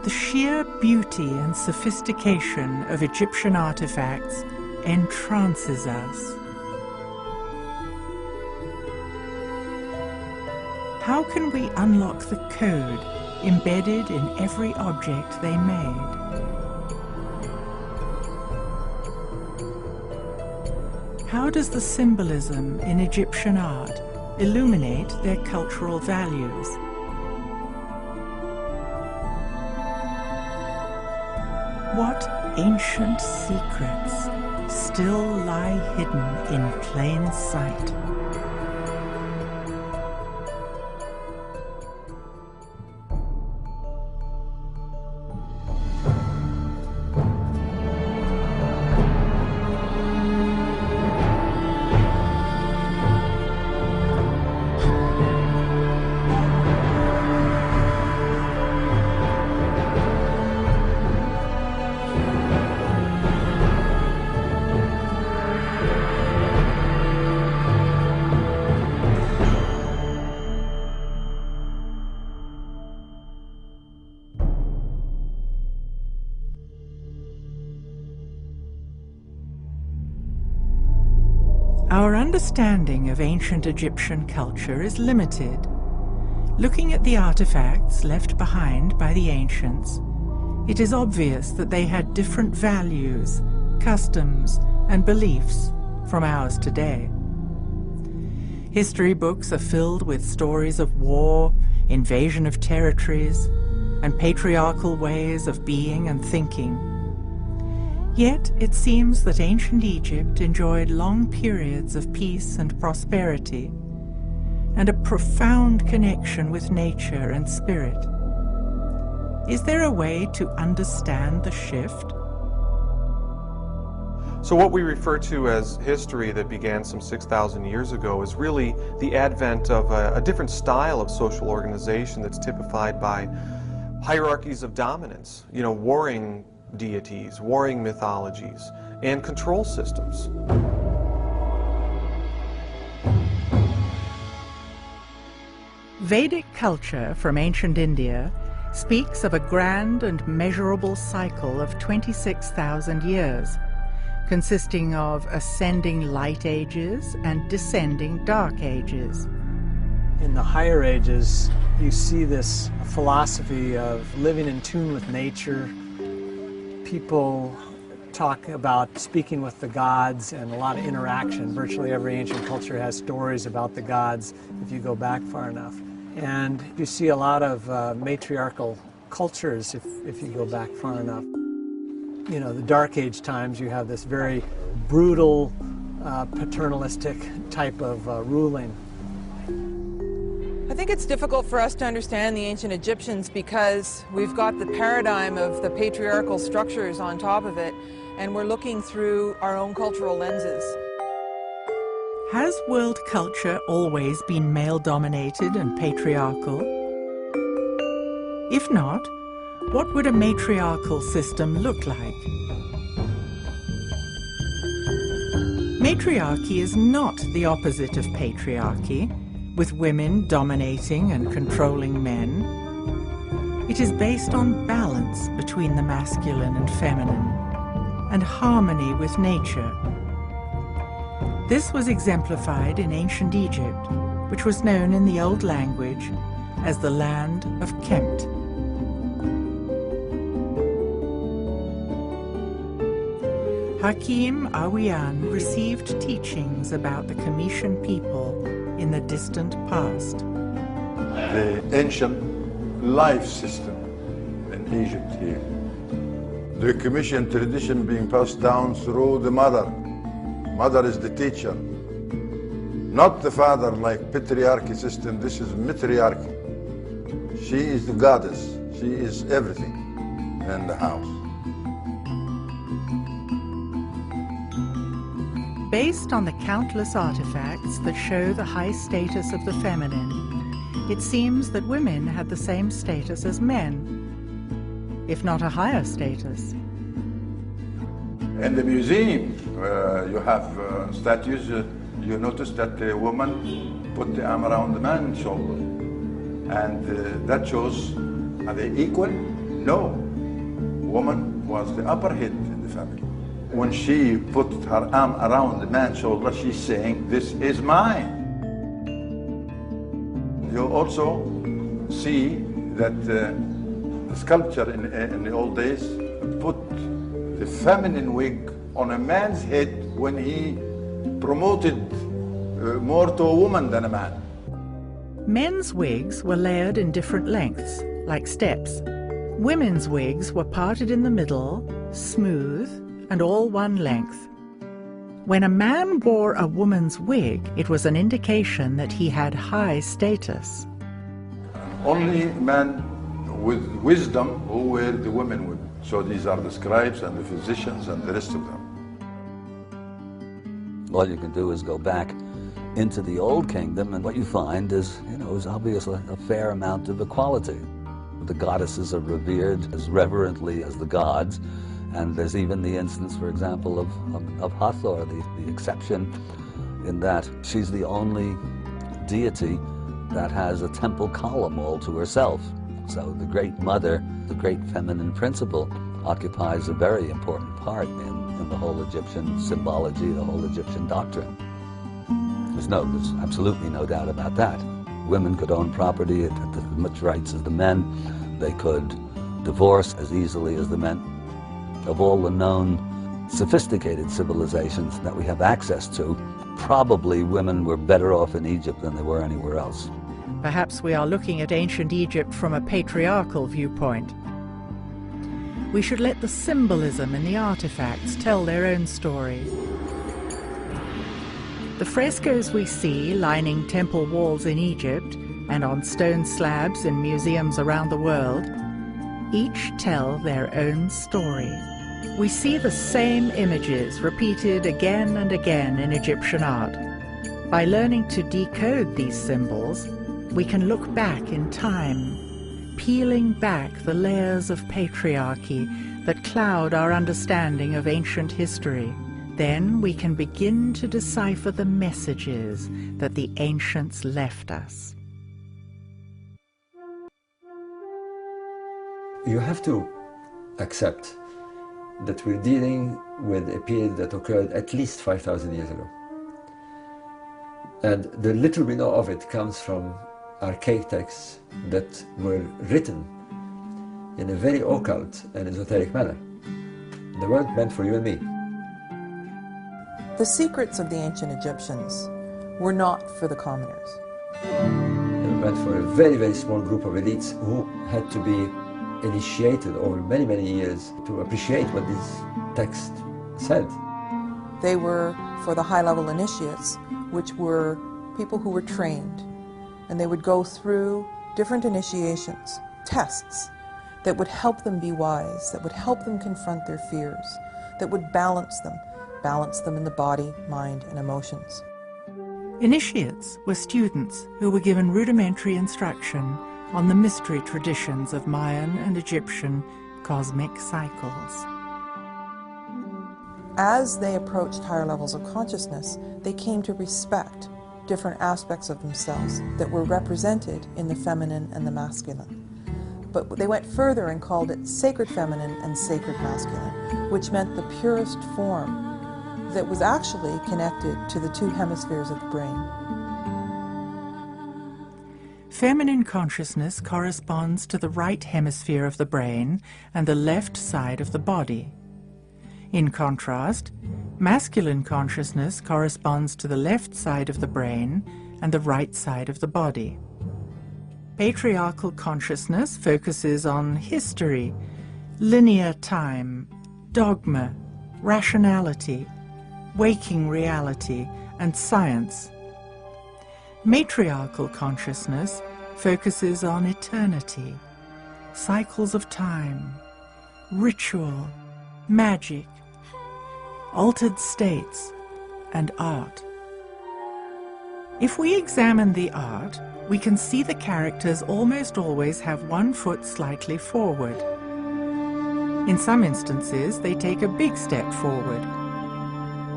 The sheer beauty and sophistication of Egyptian artifacts entrances us. How can we unlock the code embedded in every object they made? How does the symbolism in Egyptian art illuminate their cultural values? What ancient secrets still lie hidden in plain sight? Our understanding of ancient Egyptian culture is limited. Looking at the artifacts left behind by the ancients, it is obvious that they had different values, customs, and beliefs from ours today. History books are filled with stories of war, invasion of territories, and patriarchal ways of being and thinking. Yet it seems that ancient Egypt enjoyed long periods of peace and prosperity, and a profound connection with nature and spirit. Is there a way to understand the shift? So what we refer to as history that began some 6,000 years ago is really the advent of a different style of social organization that's typified by hierarchies of dominance, warring deities, warring mythologies, and control systems. Vedic culture from ancient India speaks of a grand and measurable cycle of 26,000 years, consisting of ascending light ages and descending dark ages. In the higher ages, you see this philosophy of living in tune with nature. People talk about speaking with the gods and a lot of interaction. Virtually every ancient culture has stories about the gods if you go back far enough. And you see a lot of matriarchal cultures if you go back far enough. The Dark Age times, you have this very brutal, paternalistic type of ruling. I think it's difficult for us to understand the ancient Egyptians because we've got the paradigm of the patriarchal structures on top of it, and we're looking through our own cultural lenses. Has world culture always been male-dominated and patriarchal? If not, what would a matriarchal system look like? Matriarchy is not the opposite of patriarchy, with women dominating and controlling men. It is based on balance between the masculine and feminine, and harmony with nature. This was exemplified in ancient Egypt, which was known in the old language as the land of Kemet. Hakim Awiyan received teachings about the Comitian people in the distant past. The ancient life system in Egypt here. The Comitian tradition being passed down through the mother. Mother is the teacher. Not the father like patriarchy system, this is matriarchy. She is the goddess. She is everything in the house. Based on the countless artifacts that show the high status of the feminine, it seems that women had the same status as men, if not a higher status. In the museum, you have statues. You notice that the woman put the arm around the man's shoulder. And that shows, are they equal? No, woman was the upper head in the family. When she put her arm around the man's shoulder, she's saying, this is mine. You also see that the sculpture in the old days put the feminine wig on a man's head when he promoted more to a woman than a man. Men's wigs were layered in different lengths, like steps. Women's wigs were parted in the middle, smooth, and all one length. When a man wore a woman's wig, it was an indication that he had high status. Only men with wisdom who wear the women wig. So these are the scribes and the physicians and the rest of them. All you can do is go back into the Old Kingdom, and what you find is, is obviously a fair amount of equality. The goddesses are revered as reverently as the gods, and there's even the instance, for example, of Hathor, the exception, in that she's the only deity that has a temple column all to herself. So the Great Mother, the great feminine principle, occupies a very important part in the whole Egyptian symbology, the whole Egyptian doctrine. There's absolutely no doubt about that. Women could own property at as much rights as the men. They could divorce as easily as the men. Of all the known sophisticated civilizations that we have access to, probably women were better off in Egypt than they were anywhere else. Perhaps we are looking at ancient Egypt from a patriarchal viewpoint. We should let the symbolism in the artifacts tell their own story. The frescoes we see lining temple walls in Egypt and on stone slabs in museums around the world each tell their own story. We see the same images repeated again and again in Egyptian art. By learning to decode these symbols, we can look back in time, peeling back the layers of patriarchy that cloud our understanding of ancient history. Then we can begin to decipher the messages that the ancients left us. You have to accept that we're dealing with a period that occurred at least 5,000 years ago. And the little we know of it comes from archaic texts that were written in a very occult and esoteric manner. They weren't meant for you and me. The secrets of the ancient Egyptians were not for the commoners. They were meant for a very, very small group of elites who had to be initiated over many, many years to appreciate what these texts said. They were for the high-level initiates, which were people who were trained, and they would go through different initiations, tests, that would help them be wise, that would help them confront their fears, that would balance them in the body, mind, and emotions. Initiates were students who were given rudimentary instruction on the mystery traditions of Mayan and Egyptian cosmic cycles. As they approached higher levels of consciousness, they came to respect different aspects of themselves that were represented in the feminine and the masculine. But they went further and called it sacred feminine and sacred masculine, which meant the purest form that was actually connected to the two hemispheres of the brain. Feminine consciousness corresponds to the right hemisphere of the brain and the left side of the body. In contrast, masculine consciousness corresponds to the left side of the brain and the right side of the body. Patriarchal consciousness focuses on history, linear time, dogma, rationality, waking reality, and science. Matriarchal consciousness focuses on eternity, cycles of time, ritual, magic, altered states, and art. If we examine the art, we can see the characters almost always have one foot slightly forward. In some instances, they take a big step forward.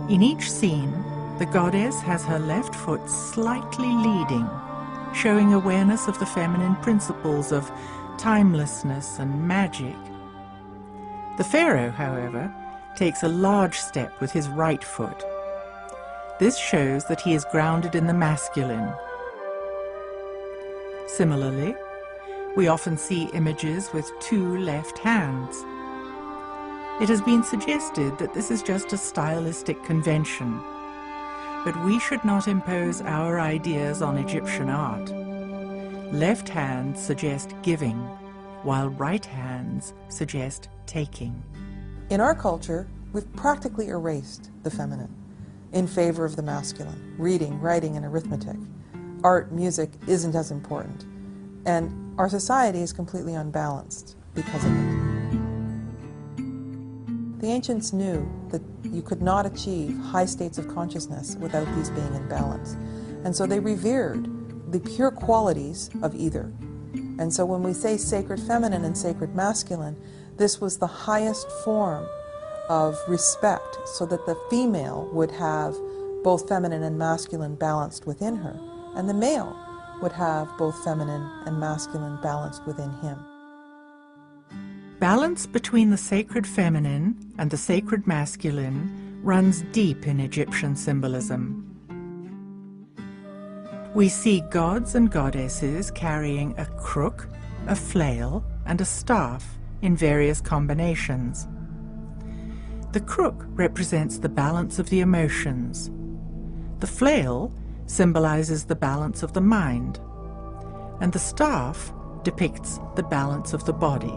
In each scene, the goddess has her left foot slightly leading, showing awareness of the feminine principles of timelessness and magic. The pharaoh, however, takes a large step with his right foot. This shows that he is grounded in the masculine. Similarly, we often see images with 2 left hands. It has been suggested that this is just a stylistic convention, but we should not impose our ideas on Egyptian art. Left hands suggest giving, while right hands suggest taking. In our culture, we've practically erased the feminine in favor of the masculine. Reading, writing, and arithmetic. Art, music isn't as important. And our society is completely unbalanced because of it. The ancients knew that you could not achieve high states of consciousness without these being in balance. And so they revered the pure qualities of either. And so when we say sacred feminine and sacred masculine, this was the highest form of respect, so that the female would have both feminine and masculine balanced within her, and the male would have both feminine and masculine balanced within him. Balance between the sacred feminine and the sacred masculine runs deep in Egyptian symbolism. We see gods and goddesses carrying a crook, a flail, and a staff in various combinations. The crook represents the balance of the emotions. The flail symbolizes the balance of the mind, and the staff depicts the balance of the body.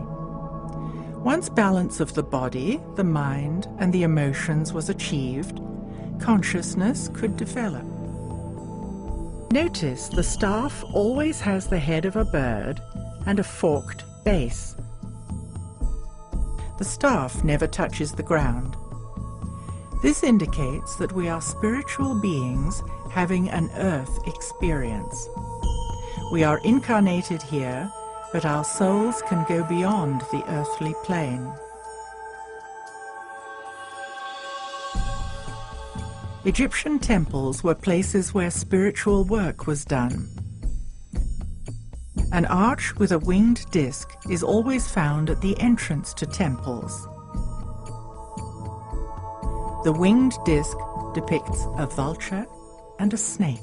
Once balance of the body, the mind, and the emotions was achieved, consciousness could develop. Notice the staff always has the head of a bird and a forked base. The staff never touches the ground. This indicates that we are spiritual beings having an earth experience. We are incarnated here, but our souls can go beyond the earthly plane. Egyptian temples were places where spiritual work was done. An arch with a winged disc is always found at the entrance to temples. The winged disc depicts a vulture and a snake.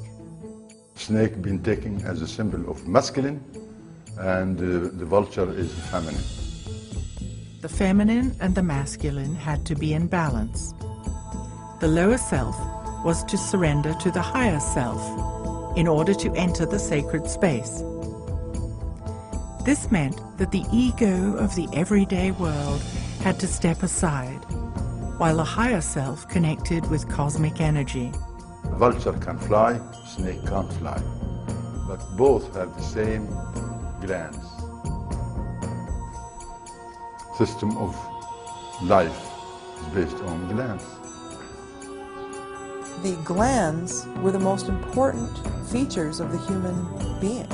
Snake been taken as a symbol of masculine, and the vulture is feminine. The feminine and the masculine had to be in balance. The lower self was to surrender to the higher self in order to enter the sacred space. This meant that the ego of the everyday world had to step aside, while the higher self connected with cosmic energy. Vulture can fly, snake can't fly, but both have the same glands. System of life is based on glands. The glands were the most important features of the human being.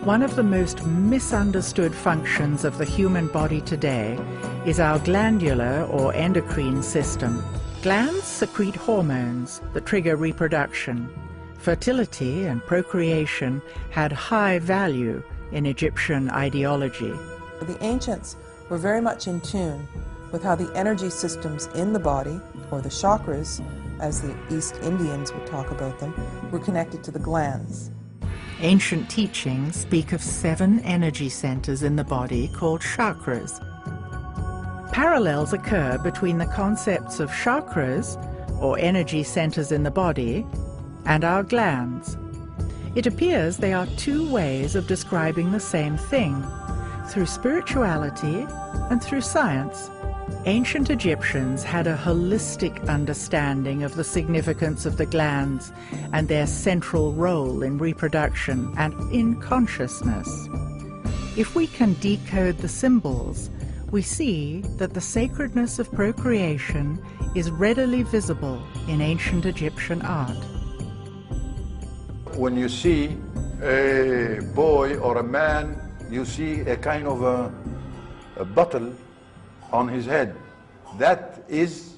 One of the most misunderstood functions of the human body today is our glandular or endocrine system. Glands secrete hormones that trigger reproduction. Fertility and procreation had high value in Egyptian ideology. The ancients were very much in tune with how the energy systems in the body, or the chakras, as the East Indians would talk about them, were connected to the glands. Ancient teachings speak of 7 energy centers in the body called chakras. Parallels occur between the concepts of chakras, or energy centers in the body, and our glands. It appears they are 2 ways of describing the same thing, through spirituality and through science. Ancient Egyptians had a holistic understanding of the significance of the glands and their central role in reproduction and in consciousness. If we can decode the symbols, we see that the sacredness of procreation is readily visible in ancient Egyptian art. When you see a boy or a man, you see a kind of a bottle on his head. That is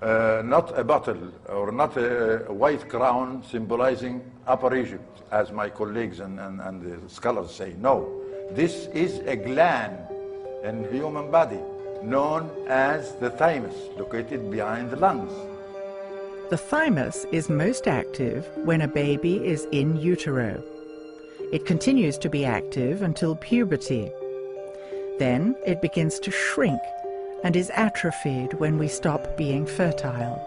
not a bottle or not a white crown symbolizing Upper Egypt, as my colleagues and the scholars say. No, This is a gland in the human body known as the thymus, located behind the lungs. The thymus is most active when a baby is in utero. It continues to be active until puberty. Then it begins to shrink and is atrophied when we stop being fertile.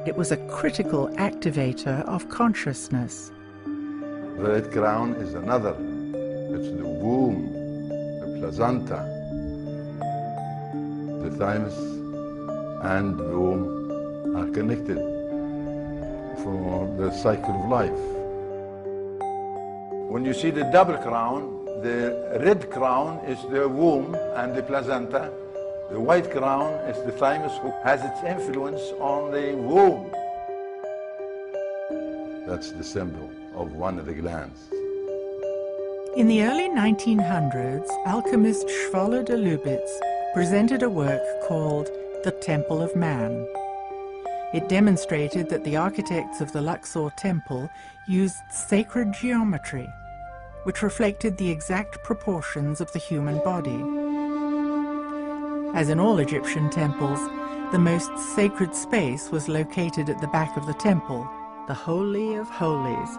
It was a critical activator of consciousness. The red crown is another. It's the womb, the placenta. The thymus and the womb are connected for the cycle of life. When you see the double crown, the red crown is the womb and the placenta. The white crown is the thymus, who has its influence on the womb. That's the symbol of one of the glands. In the early 1900s, alchemist Schwaller de Lubitz presented a work called The Temple of Man. It demonstrated that the architects of the Luxor temple used sacred geometry, which reflected the exact proportions of the human body. As in all Egyptian temples, the most sacred space was located at the back of the temple, the Holy of Holies,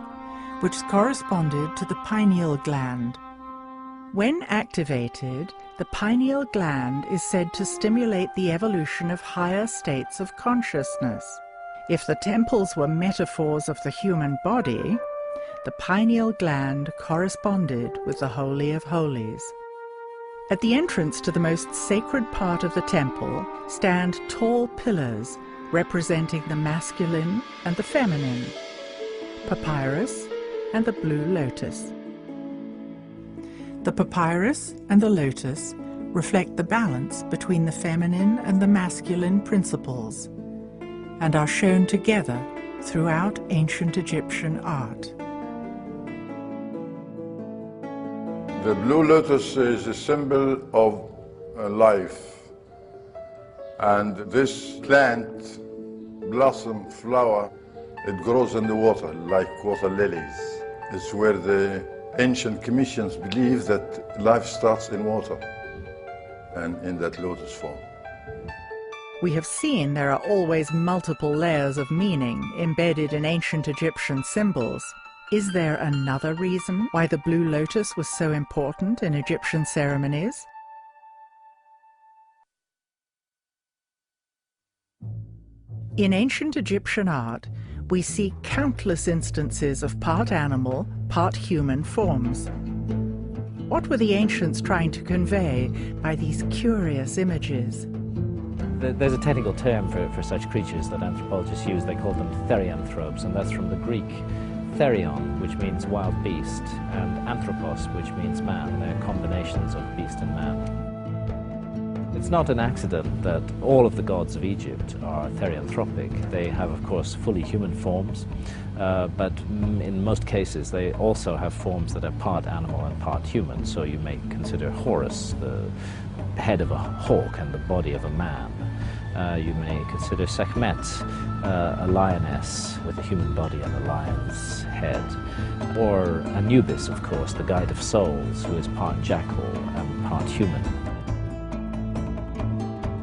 which corresponded to the pineal gland. When activated, the pineal gland is said to stimulate the evolution of higher states of consciousness. If the temples were metaphors of the human body, the pineal gland corresponded with the Holy of Holies. At the entrance to the most sacred part of the temple stand tall pillars representing the masculine and the feminine, papyrus and the blue lotus. The papyrus and the lotus reflect the balance between the feminine and the masculine principles and are shown together throughout ancient Egyptian art. The blue lotus is a symbol of life, and this plant, blossom, flower, it grows in the water like water lilies. It's where the ancient commissions believe that life starts in water and in that lotus form. We have seen there are always multiple layers of meaning embedded in ancient Egyptian symbols. Is there another reason why the blue lotus was so important in Egyptian ceremonies? In ancient Egyptian art, we see countless instances of part animal, part human forms. What were the ancients trying to convey by these curious images? There's a technical term for such creatures that anthropologists use. They call them therianthropes, and that's from the Greek therion, which means wild beast, and anthropos, which means man. They're combinations of beast and man. It's not an accident that all of the gods of Egypt are therianthropic. They have, of course, fully human forms, but in most cases they also have forms that are part animal and part human. So you may consider Horus the head of a hawk and the body of a man. You may consider Sekhmet a lioness with a human body and a lion's head. Or Anubis, of course, the guide of souls, who is part jackal and part human.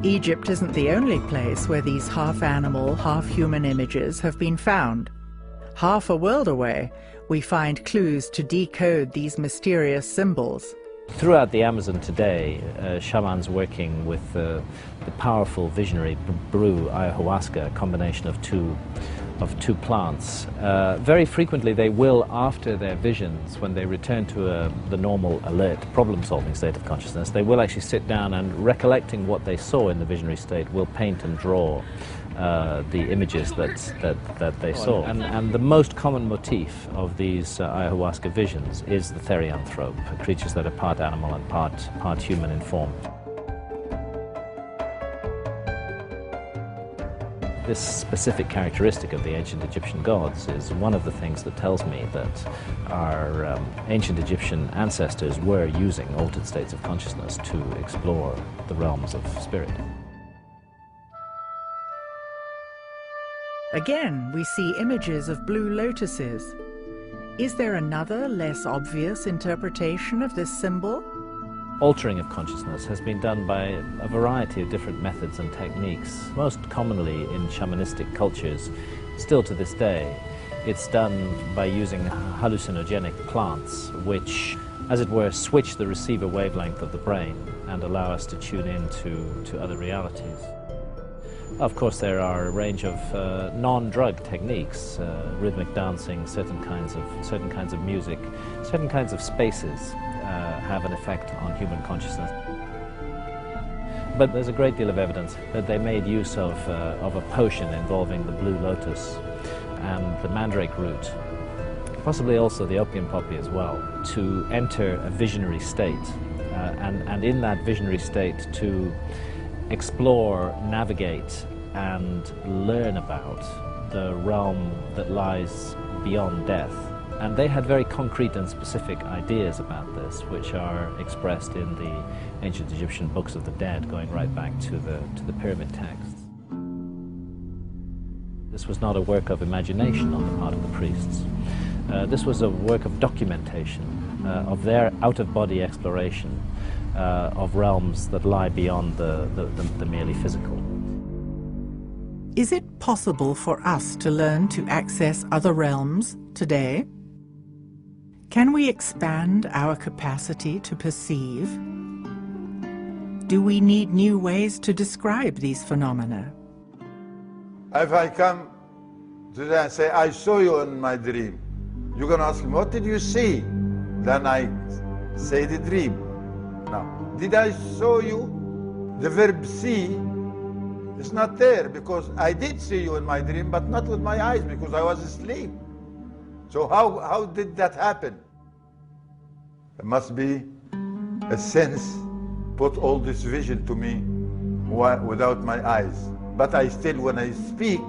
Egypt isn't the only place where these half-animal, half-human images have been found. Half a world away, we find clues to decode these mysterious symbols. Throughout the Amazon today, shamans working with the powerful visionary brew ayahuasca, a combination of two plants. Very frequently they will, after their visions, when they return to the normal, alert, problem-solving state of consciousness, they will actually sit down and, recollecting what they saw in the visionary state, will paint and draw the images that they saw. And the most common motif of these ayahuasca visions is the therianthrope, creatures that are part animal and part human in form. This specific characteristic of the ancient Egyptian gods is one of the things that tells me that our ancient Egyptian ancestors were using altered states of consciousness to explore the realms of spirit. Again, we see images of blue lotuses. Is there another, less obvious interpretation of this symbol? Altering of consciousness has been done by a variety of different methods and techniques, most commonly in shamanistic cultures, still to this day. It's done by using hallucinogenic plants, which, as it were, switch the receiver wavelength of the brain and allow us to tune in to other realities. Of course, there are a range of non-drug techniques, rhythmic dancing, certain kinds of music, certain kinds of spaces have an effect on human consciousness. But there's a great deal of evidence that they made use of a potion involving the blue lotus and the mandrake root, possibly also the opium poppy as well, to enter a visionary state, and in that visionary state to explore, navigate, and learn about the realm that lies beyond death. And they had very concrete and specific ideas about this, which are expressed in the ancient Egyptian books of the dead, going right back to the pyramid texts. This was not a work of imagination on the part of the priests. This was a work of documentation, of their out-of-body exploration of realms that lie beyond the merely physical. Is it possible for us to learn to access other realms today? Can we expand our capacity to perceive? Do we need new ways to describe these phenomena? If I come today and say, I saw you in my dream, you're going to ask me, what did you see? Then I say the dream. Now, did I saw you? The verb see is not there, because I did see you in my dream, but not with my eyes, because I was asleep. So how did that happen? It must be a sense put all this vision to me without my eyes. But I still, when I speak,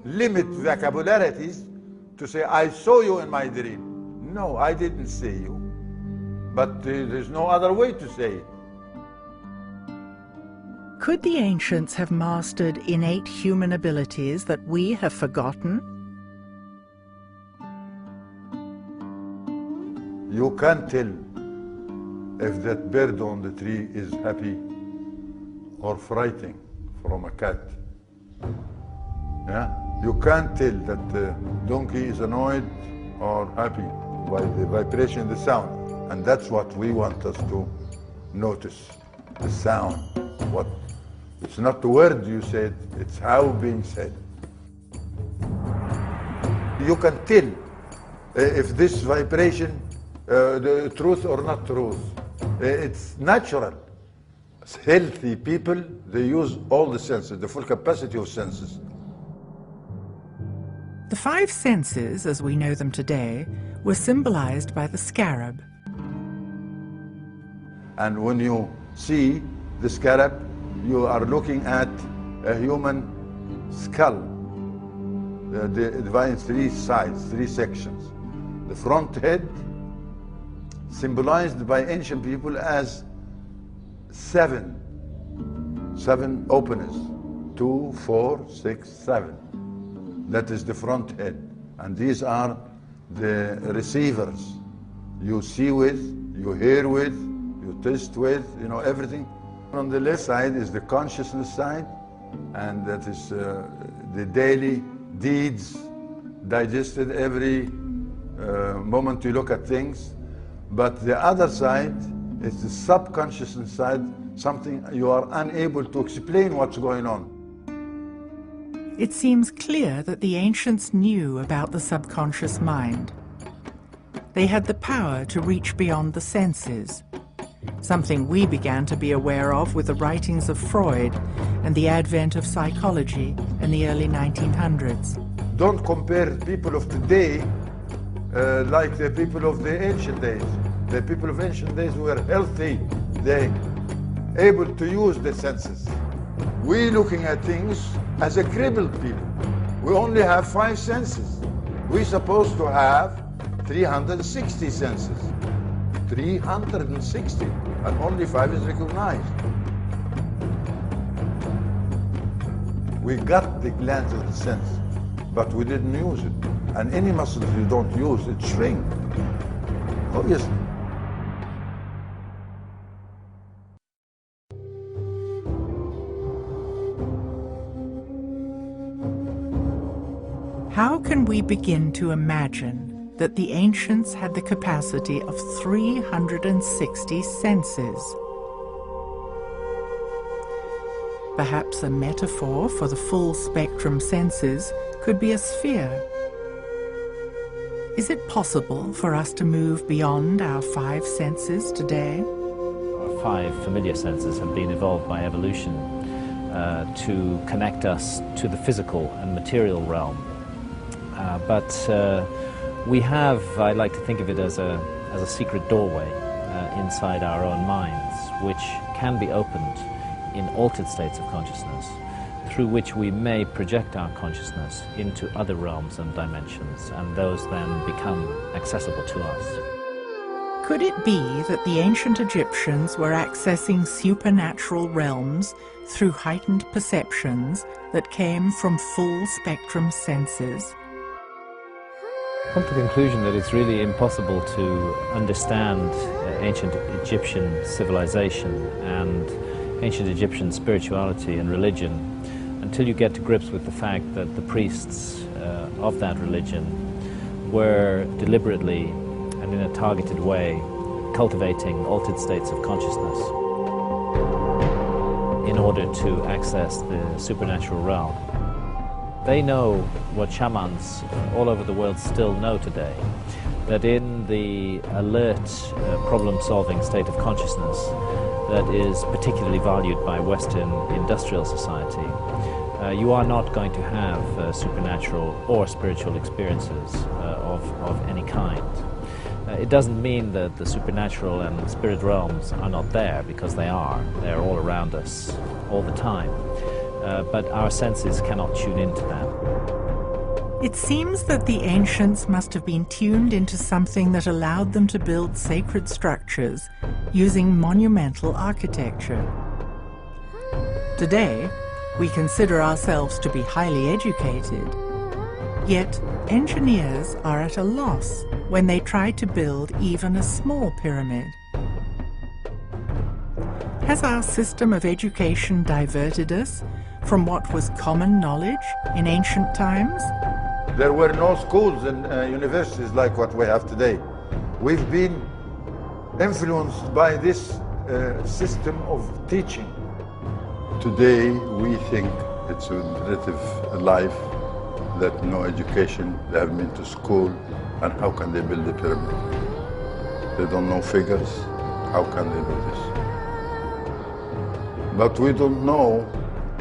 limit vocabularities to say, I saw you in my dream. No, I didn't see you. But there's no other way to say it. Could the ancients have mastered innate human abilities that we have forgotten? You can't tell if that bird on the tree is happy or frightened from a cat. Yeah? You can't tell that the donkey is annoyed or happy by the vibration of the sound. And that's what we want us to notice, the sound. It's not the word you said, it's how being said. You can tell if this vibration, the truth or not truth. It's natural. Healthy people, they use all the senses, the full capacity of senses. The five senses, as we know them today, were symbolized by the scarab. And when you see the scarab, you are looking at a human skull, divided in three sides, three sections. The front head, symbolized by ancient people as seven openers, 2, 4, 6, 7. That is the front head. And these are the receivers. You see with, you hear with, you taste with, you know, everything. On the left side is the consciousness side, and that is the daily deeds digested every moment you look at things. But the other side is the subconsciousness side, something you are unable to explain what's going on. It seems clear that the ancients knew about the subconscious mind. They had the power to reach beyond the senses, something we began to be aware of with the writings of Freud and the advent of psychology in the early 1900s. Don't compare people of today like the people of the ancient days. The people of ancient days were healthy. They able to use the senses. We looking at things as a crippled people. We only have 5 senses. We're supposed to have 360 senses. 360, and only 5 is recognized. We got the glands of the sense, but we didn't use it. And any muscles you don't use, it shrinks. Obviously. How can we begin to imagine that the ancients had the capacity of 360 senses? Perhaps a metaphor for the full spectrum senses could be a sphere. Is it possible for us to move beyond our 5 senses today? Our 5 familiar senses have been evolved by evolution to connect us to the physical and material realm. But we have, I like to think of it as a secret doorway inside our own minds, which can be opened in altered states of consciousness, through which we may project our consciousness into other realms and dimensions, and those then become accessible to us. Could it be that the ancient Egyptians were accessing supernatural realms through heightened perceptions that came from full spectrum senses? I've come to the conclusion that it's really impossible to understand ancient Egyptian civilization and ancient Egyptian spirituality and religion until you get to grips with the fact that the priests of that religion were deliberately and in a targeted way cultivating altered states of consciousness in order to access the supernatural realm. They know what shamans all over the world still know today, that in the alert, problem-solving state of consciousness that is particularly valued by Western industrial society, you are not going to have supernatural or spiritual experiences of any kind. It doesn't mean that the supernatural and spirit realms are not there, because they are. They're all around us all the time. But our senses cannot tune into them. It seems that the ancients must have been tuned into something that allowed them to build sacred structures using monumental architecture. Today, we consider ourselves to be highly educated, yet engineers are at a loss when they try to build even a small pyramid. Has our system of education diverted us from what was common knowledge in ancient times? There were no schools and universities like what we have today. We've been influenced by this system of teaching. Today we think it's a relative life, that no education, they haven't been to school, and how can they build a pyramid? They don't know figures, how can they do this? But we don't know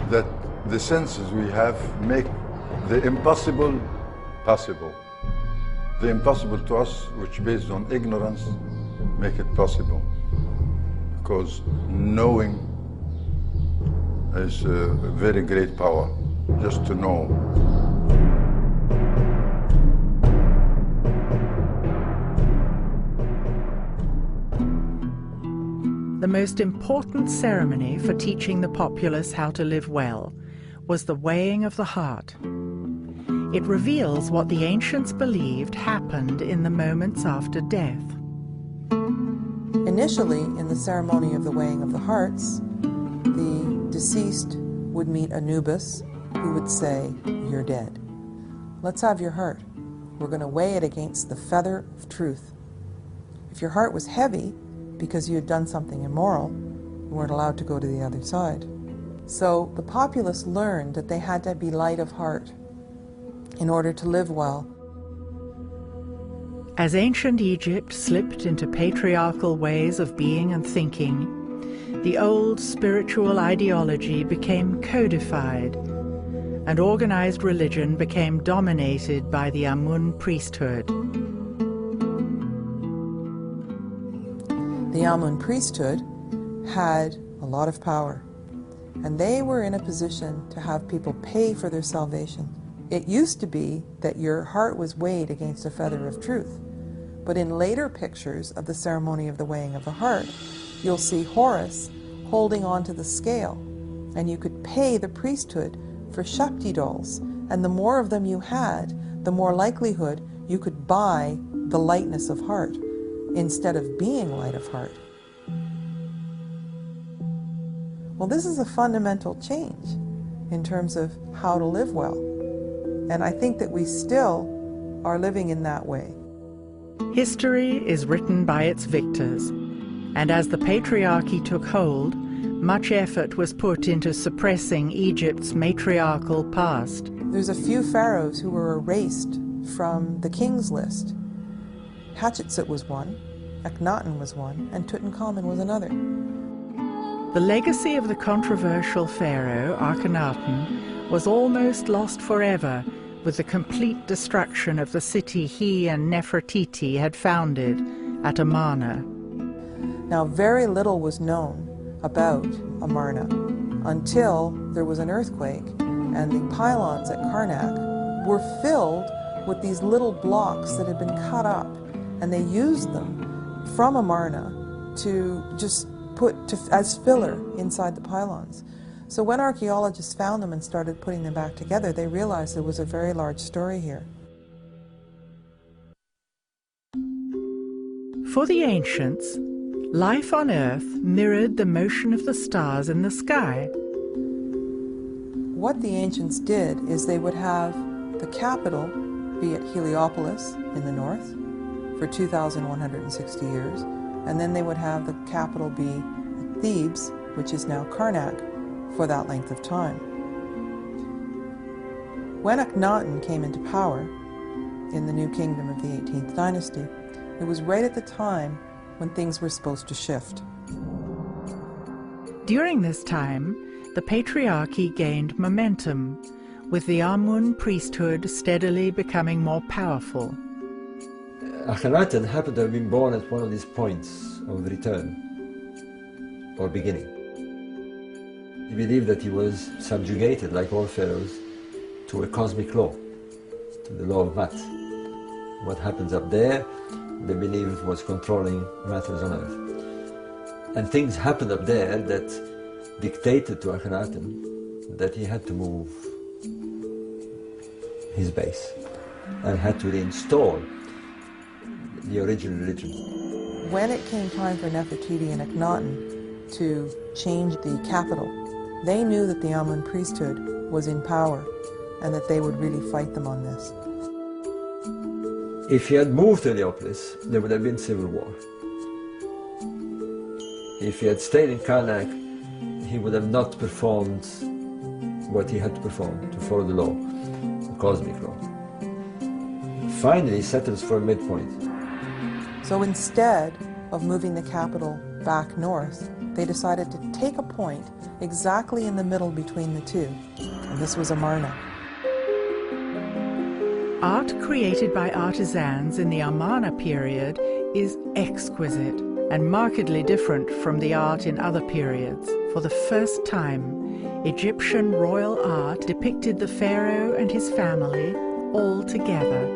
that the senses we have make the impossible possible. The impossible to us, which based on ignorance, make it possible. Because knowing is a very great power, just to know. The most important ceremony for teaching the populace how to live well was the weighing of the heart. It reveals what the ancients believed happened in the moments after death. Initially, in the ceremony of the weighing of the hearts, the deceased would meet Anubis, who would say, "You're dead. Let's have your heart. We're going to weigh it against the feather of truth." If your heart was heavy because you had done something immoral, you weren't allowed to go to the other side. So the populace learned that they had to be light of heart in order to live well. As ancient Egypt slipped into patriarchal ways of being and thinking, the old spiritual ideology became codified, and organized religion became dominated by the Amun priesthood. The Amun priesthood had a lot of power, and they were in a position to have people pay for their salvation. It used to be that your heart was weighed against a feather of truth, but in later pictures of the ceremony of the weighing of the heart, you'll see Horus holding on to the scale, and you could pay the priesthood for Shakti dolls, and the more of them you had, the more likelihood you could buy the lightness of heart instead of being light of heart. Well, this is a fundamental change in terms of how to live well. And I think that we still are living in that way. History is written by its victors, and as the patriarchy took hold, much effort was put into suppressing Egypt's matriarchal past. There's a few pharaohs who were erased from the king's list. Hatshepsut was one, Akhenaten was one, and Tutankhamun was another. The legacy of the controversial pharaoh, Akhenaten, was almost lost forever with the complete destruction of the city he and Nefertiti had founded at Amarna. Now, very little was known about Amarna until there was an earthquake, and the pylons at Karnak were filled with these little blocks that had been cut up, and they used them from Amarna to just as filler inside the pylons. So when archaeologists found them and started putting them back together, they realized there was a very large story here. For the ancients, life on Earth mirrored the motion of the stars in the sky. What the ancients did is they would have the capital be at Heliopolis in the north for 2,160 years, and then they would have the capital be at Thebes, which is now Karnak, for that length of time. When Akhenaten came into power in the new kingdom of the 18th dynasty, it was right at the time when things were supposed to shift. During this time, the patriarchy gained momentum, with the Amun priesthood steadily becoming more powerful. Akhenaten happened to have been born at one of these points of return, or beginning. He believed that he was subjugated, like all pharaohs, to a cosmic law, to the law of math. What happens up there, they believed was controlling matters on earth. And things happened up there that dictated to Akhenaten that he had to move his base and had to reinstall the original religion. When it came time for Nefertiti and Akhenaten to change the capital, they knew that the Amun priesthood was in power and that they would really fight them on this. If he had moved to Heliopolis, there would have been civil war. If he had stayed in Karnak, he would have not performed what he had to perform to follow the law, the cosmic law. Finally, he settles for a midpoint. So instead of moving the capital back north, they decided to take a point exactly in the middle between the two, and this was Amarna. Art created by artisans in the Amarna period is exquisite and markedly different from the art in other periods. For the first time, Egyptian royal art depicted the pharaoh and his family all together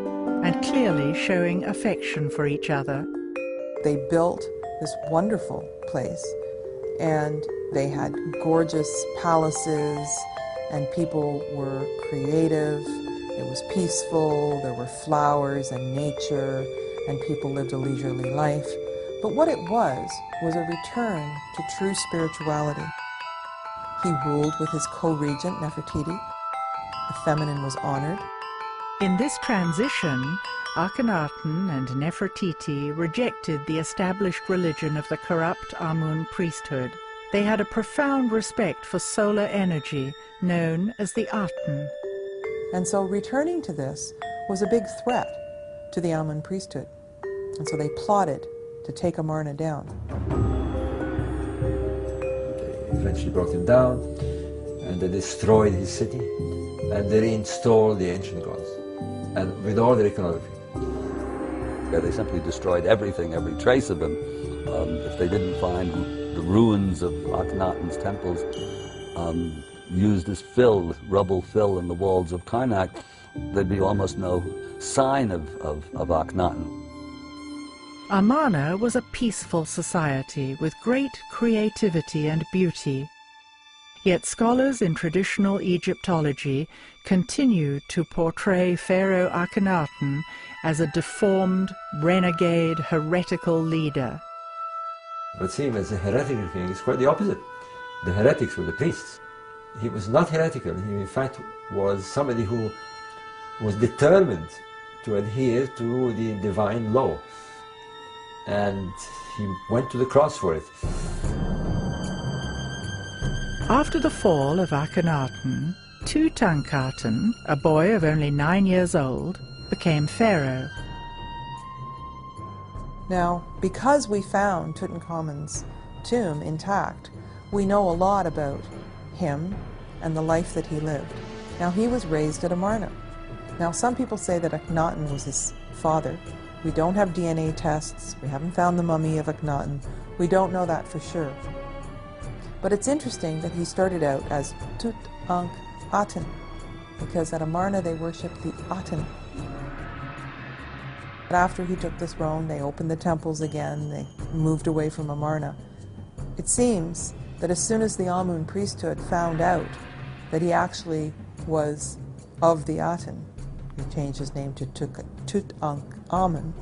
and clearly showing affection for each other. They built this wonderful place, and they had gorgeous palaces, and people were creative. It was peaceful, there were flowers and nature, and people lived a leisurely life. But what it was a return to true spirituality. He ruled with his co-regent, Nefertiti. The feminine was honored. In this transition, Akhenaten and Nefertiti rejected the established religion of the corrupt Amun priesthood. They had a profound respect for solar energy, known as the Aten. And so returning to this was a big threat to the Amun priesthood. And so they plotted to take Amarna down. They eventually brought him down, and they destroyed his city, and they reinstalled the ancient gods, and with all their iconography. Yeah, they simply destroyed everything, every trace of him. If they didn't find the ruins of Akhenaten's temples, used as fill, rubble fill in the walls of Karnak, there'd be almost no sign of Akhenaten. Amarna was a peaceful society with great creativity and beauty. Yet scholars in traditional Egyptology continue to portray Pharaoh Akhenaten as a deformed, renegade, heretical leader. But see him as a heretical king is quite the opposite. The heretics were the priests. He was not heretical. He in fact was somebody who was determined to adhere to the divine law. And he went to the cross for it. After the fall of Akhenaten, Tutankhaten, a boy of only 9 years old, became pharaoh. Now, because we found Tutankhamun's tomb intact, we know a lot about him and the life that he lived. Now, he was raised at Amarna. Now, some people say that Akhenaten was his father. We don't have DNA tests. We haven't found the mummy of Akhenaten. We don't know that for sure. But it's interesting that he started out as Tutankhaten, because at Amarna they worshipped the Aten. But after he took the throne, they opened the temples again, they moved away from Amarna. It seems that as soon as the Amun priesthood found out that he actually was of the Aten, he changed his name to Tutankhamun,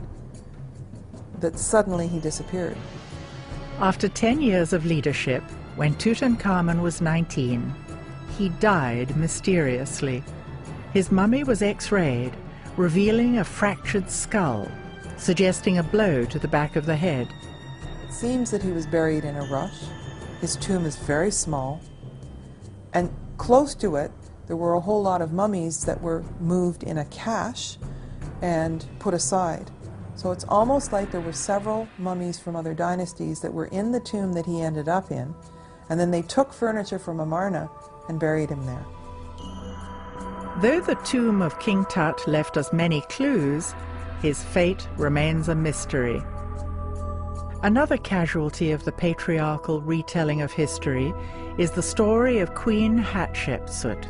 that suddenly he disappeared. After 10 years of leadership, when Tutankhamun was 19, he died mysteriously. His mummy was X-rayed, revealing a fractured skull, suggesting a blow to the back of the head. It seems that he was buried in a rush. His tomb is very small, and close to it there were a whole lot of mummies that were moved in a cache and put aside. So it's almost like there were several mummies from other dynasties that were in the tomb that he ended up in, and then they took furniture from Amarna and buried him there. Though the tomb of King Tut left us many clues, his fate remains a mystery. Another casualty of the patriarchal retelling of history is the story of Queen Hatshepsut.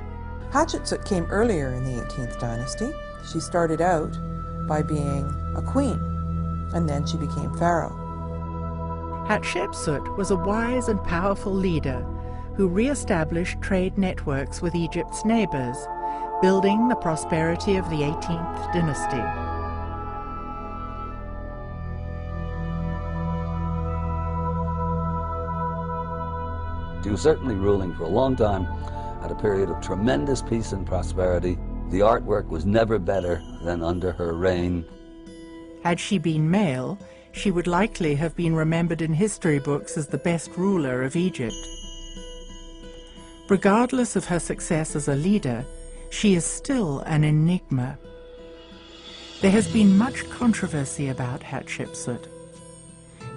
Hatshepsut came earlier in the 18th dynasty. She started out by being a queen, and then she became pharaoh. Hatshepsut was a wise and powerful leader who re-established trade networks with Egypt's neighbors, building the prosperity of the 18th dynasty. She was certainly ruling for a long time at a period of tremendous peace and prosperity. The artwork was never better than under her reign. Had she been male, she would likely have been remembered in history books as the best ruler of Egypt. Regardless of her success as a leader, she is still an enigma. There has been much controversy about Hatshepsut.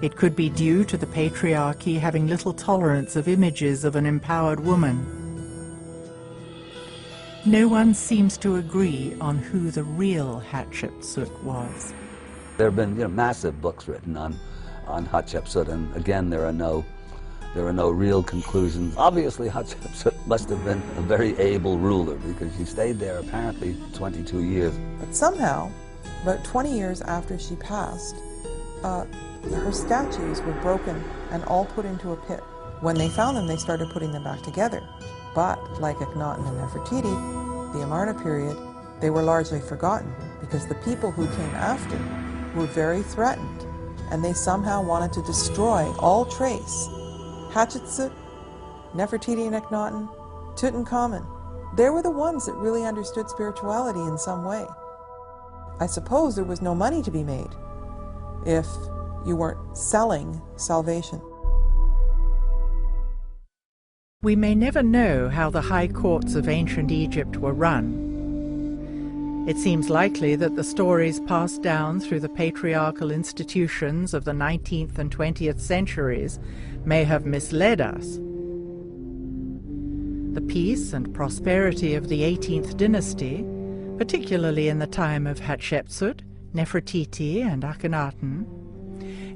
It could be due to the patriarchy having little tolerance of images of an empowered woman. No one seems to agree on who the real Hatshepsut was. There have been massive books written on Hatshepsut, and again there are no real conclusions. Obviously Hatshepsut must have been a very able ruler because she stayed there apparently 22 years. But somehow, about 20 years after she passed, her statues were broken and all put into a pit. When they found them, they started putting them back together. But like Akhenaten and Nefertiti, the Amarna period, they were largely forgotten because the people who came after were very threatened, and they somehow wanted to destroy all trace. Hatshepsut, Nefertiti and Akhenaten, Tutankhamun, they were the ones that really understood spirituality in some way. I suppose there was no money to be made if you weren't selling salvation. We may never know how the high courts of ancient Egypt were run. It seems likely that the stories passed down through the patriarchal institutions of the 19th and 20th centuries may have misled us. The peace and prosperity of the 18th dynasty, particularly in the time of Hatshepsut, Nefertiti and Akhenaten,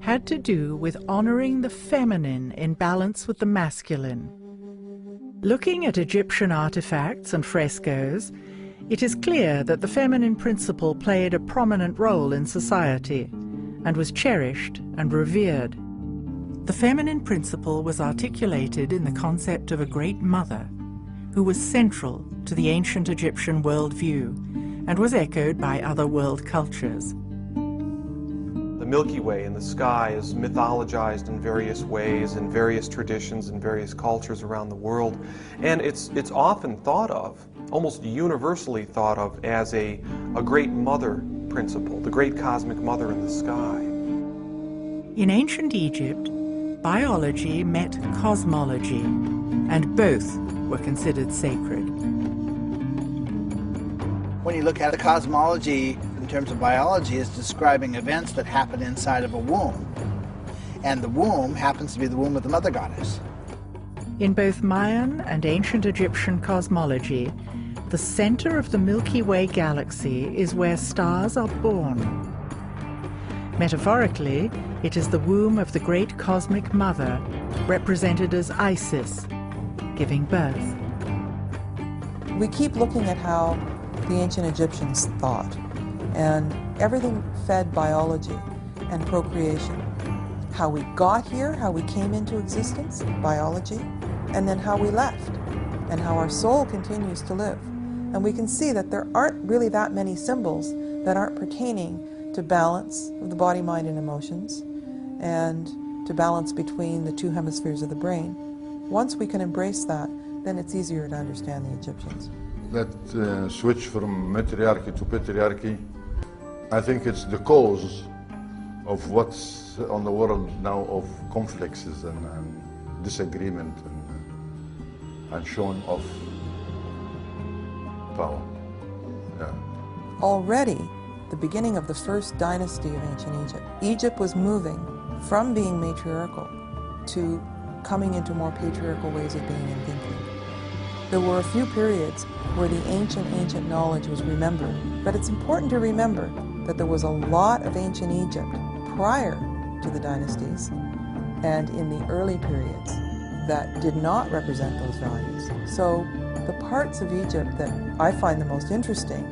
had to do with honoring the feminine in balance with the masculine. Looking at Egyptian artifacts and frescoes, it is clear that the feminine principle played a prominent role in society and was cherished and revered. The feminine principle was articulated in the concept of a great mother who was central to the ancient Egyptian worldview and was echoed by other world cultures. The Milky Way in the sky is mythologized in various ways, in various traditions, in various cultures around the world, and it's often thought of, almost universally thought of, as a great mother principle, the great cosmic mother in the sky. In ancient Egypt, biology met cosmology, and both were considered sacred. When you look at the cosmology in terms of biology, it's describing events that happen inside of a womb. And the womb happens to be the womb of the mother goddess. In both Mayan and ancient Egyptian cosmology, the center of the Milky Way galaxy is where stars are born. Metaphorically, it is the womb of the great cosmic mother, represented as Isis, giving birth. We keep looking at how the ancient Egyptians thought, and everything fed biology and procreation. How we got here, how we came into existence, biology, and then how we left, and how our soul continues to live. And we can see that there aren't really that many symbols that aren't pertaining to balance of the body, mind, and emotions, and to balance between the two hemispheres of the brain. Once we can embrace that, then it's easier to understand the Egyptians. That switch from matriarchy to patriarchy, I think it's the cause of what's on the world now of conflicts and disagreement and showing off power. Yeah. Already, the beginning of the first dynasty of ancient Egypt, Egypt was moving from being matriarchal to coming into more patriarchal ways of being and thinking. There were a few periods where the ancient knowledge was remembered, but it's important to remember that there was a lot of ancient Egypt prior to the dynasties and in the early periods that did not represent those values. So the parts of Egypt that I find the most interesting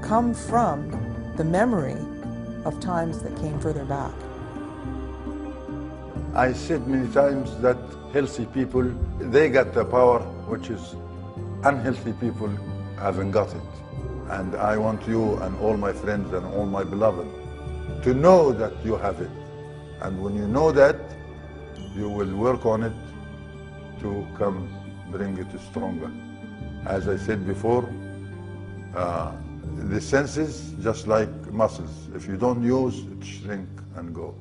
come from the memory of times that came further back. I said many times that healthy people, they got the power, which is unhealthy people haven't got it. And I want you and all my friends and all my beloved to know that you have it. And when you know that, you will work on it to come bring it stronger. As I said before, the senses, just like muscles, if you don't use, it shrink and go.